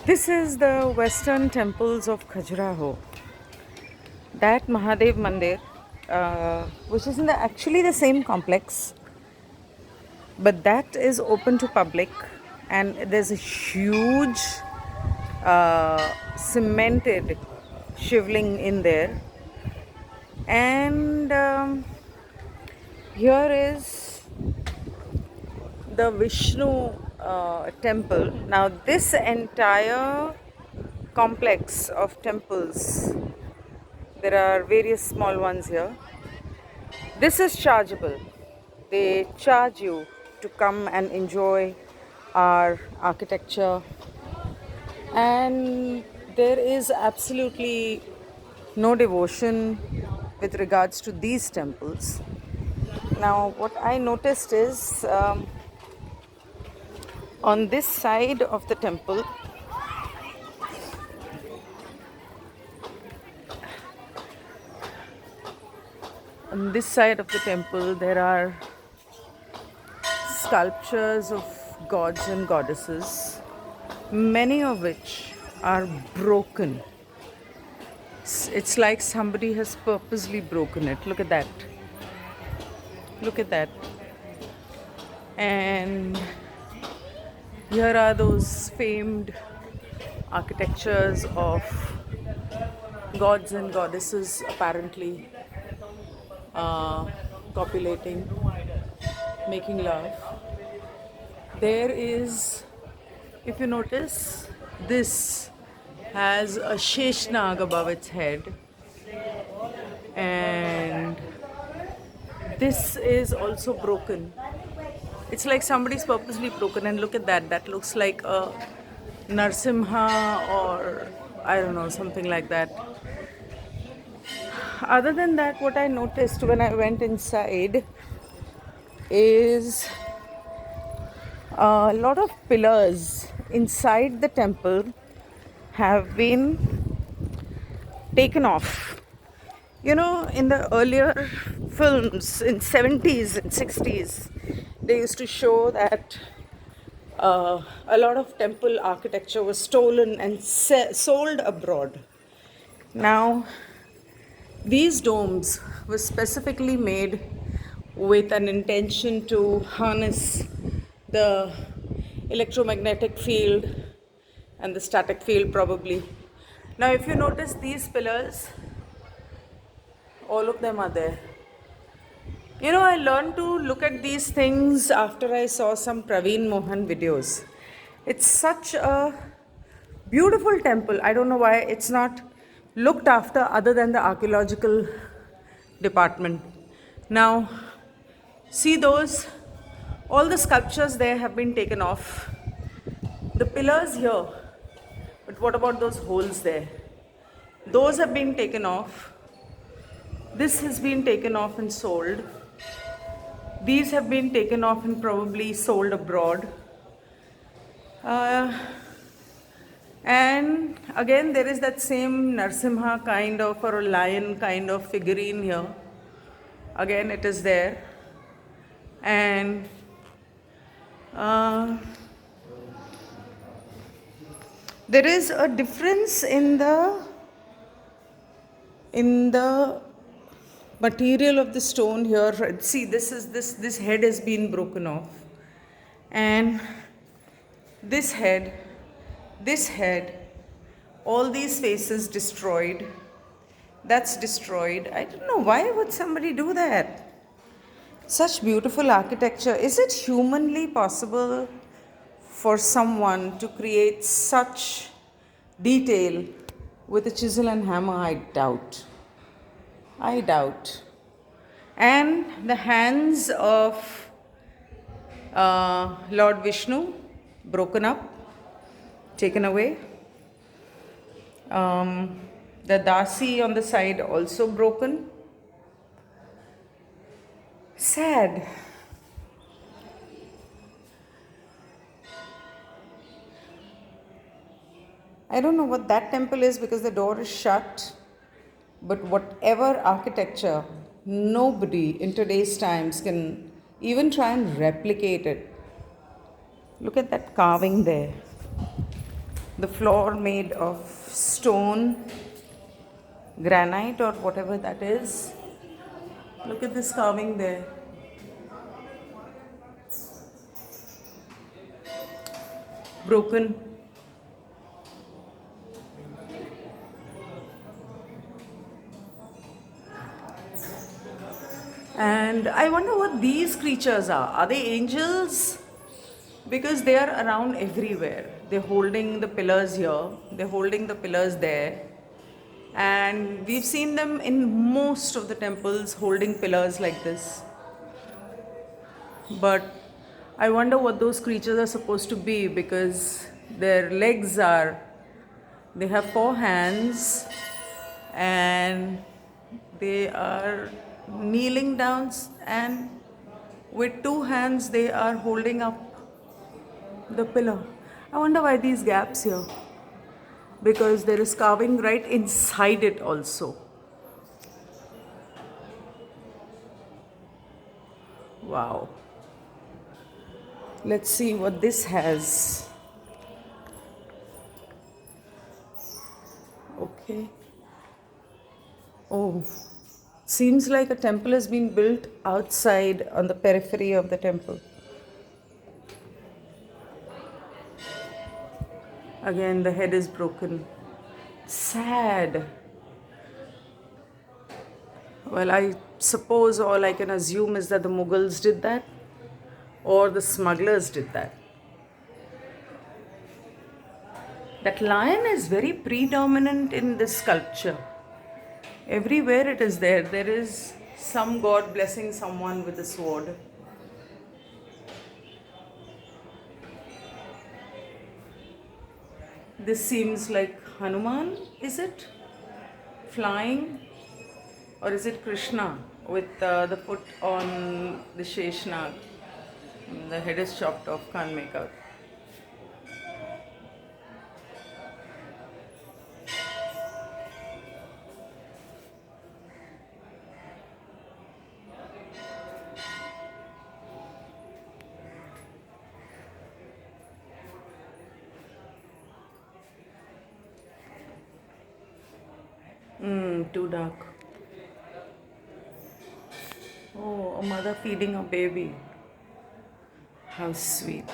This is the western temples of KHAJURAHO. That Mahadev Mandir, which is in actually the same complex, but that is open to public, and there's a huge cemented shivling in there. And here is the Vishnu temple. Now, this entire complex of temples, there are various small ones here. This is chargeable. They charge you to come and enjoy our architecture, and there is absolutely no devotion with regards to these temples. Now, what I noticed is on this side of the temple, there are sculptures of gods and goddesses, many of which are broken. It's like somebody has purposely broken it. Look at that. Look at that. And here are those famed architectures of gods and goddesses apparently copulating, making love. There is, if you notice, this has a Sheshnag above its head, and this is also broken. It's like somebody's purposely broken, and look at that. That looks like a Narsimha or I don't know, something like that. Other than that, what I noticed when I went inside is a lot of pillars inside the temple have been taken off. You know, in the earlier films in 70s and 60s, they used to show that a lot of temple architecture was stolen and sold abroad. Now, these domes were specifically made with an intention to harness the electromagnetic field and the static field, probably. Now, if you notice these pillars, all of them are there. You know, I learned to look at these things after I saw some Praveen Mohan videos. It's such a beautiful temple. I don't know why it's not looked after other than the archaeological department. Now, see those? All the sculptures there have been taken off. The pillars here, but what about those holes there? Those have been taken off. This has been taken off and sold. These have been taken off and probably sold abroad. And again, there is that same Narsimha kind of, or a lion kind of figurine here. Again, it is there. And there is a difference in the material of the stone here. See, this head has been broken off, and this head, all these faces destroyed. That's destroyed. I don't know, why would somebody do that? Such beautiful architecture. Is it humanly possible for someone to create such detail with a chisel and hammer? I doubt. And the hands of Lord Vishnu, broken up, taken away. The Dasi on the side also broken. Sad. I don't know what that temple is because the door is shut. But whatever architecture, nobody in today's times can even try and replicate it. Look at that carving there. The floor made of stone, granite, or whatever that is. Look at this carving there. Broken. And I wonder what these creatures are. Are they angels? Because they are around everywhere. They're holding the pillars here, they're holding the pillars there. And we've seen them in most of the temples holding pillars like this. But I wonder what those creatures are supposed to be, because their legs are, they have 4 hands and they are kneeling down, and with 2 hands they are holding up the pillar. I wonder why these gaps here, because there is carving right inside it also. Wow. Let's see what this has. Okay. Oh, seems like a temple has been built outside on the periphery of the temple. Again, the head is broken. Sad. Well, I suppose all I can assume is that the Mughals did that, or the smugglers did that. That lion is very predominant in this sculpture. Everywhere it is there. There is some god blessing someone with a sword. This seems like Hanuman, is it? Flying? Or is it Krishna with the foot on the Sheshnag? The head is chopped off, can't make out. Too dark. Oh, a mother feeding a baby. How sweet.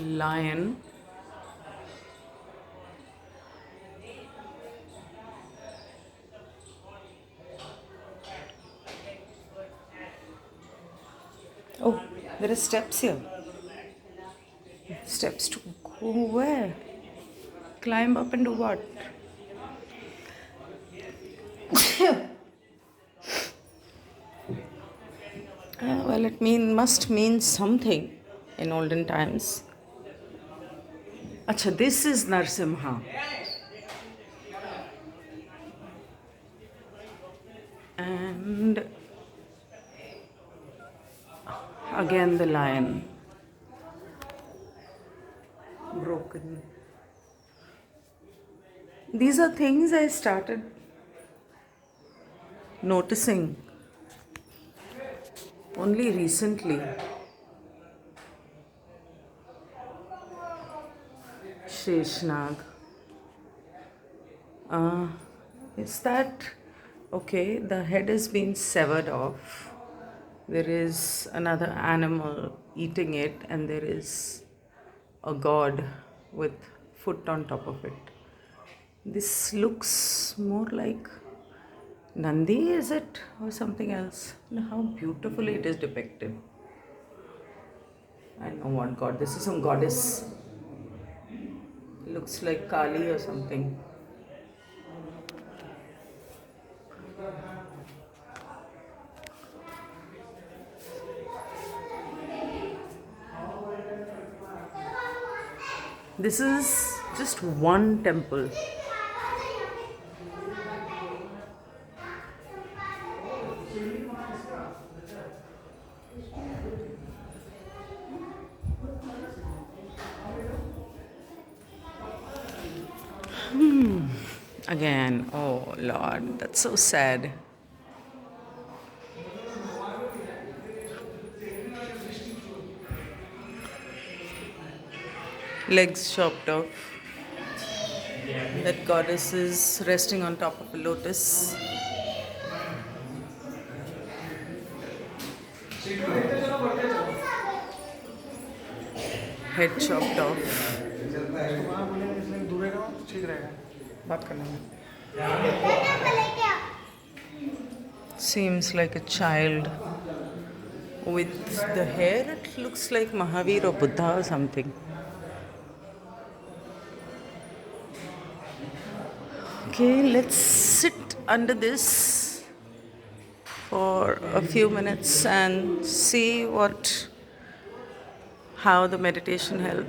Lion. Oh, there are steps here. Steps to go where? Climb up and do what? Well, it must mean something in olden times. Acha, this is Narsimha. And again the lion. Broken. These are things I started noticing only recently. Sheshnag. Is that okay? The head has been severed off. There is another animal eating it, and there is a god with foot on top of it. This looks more like Nandi, is it? Or something else? Look how beautifully it is depicted. I know what god. This is some goddess. Looks like Kali or something. This is just one temple. Again, oh Lord, that's so sad. Legs chopped off. That goddess is resting on top of a lotus. Head chopped off. Seems like a child with the hair. It looks like Mahavir or Buddha or something. Okay, let's sit under this for a few minutes and see how the meditation helps.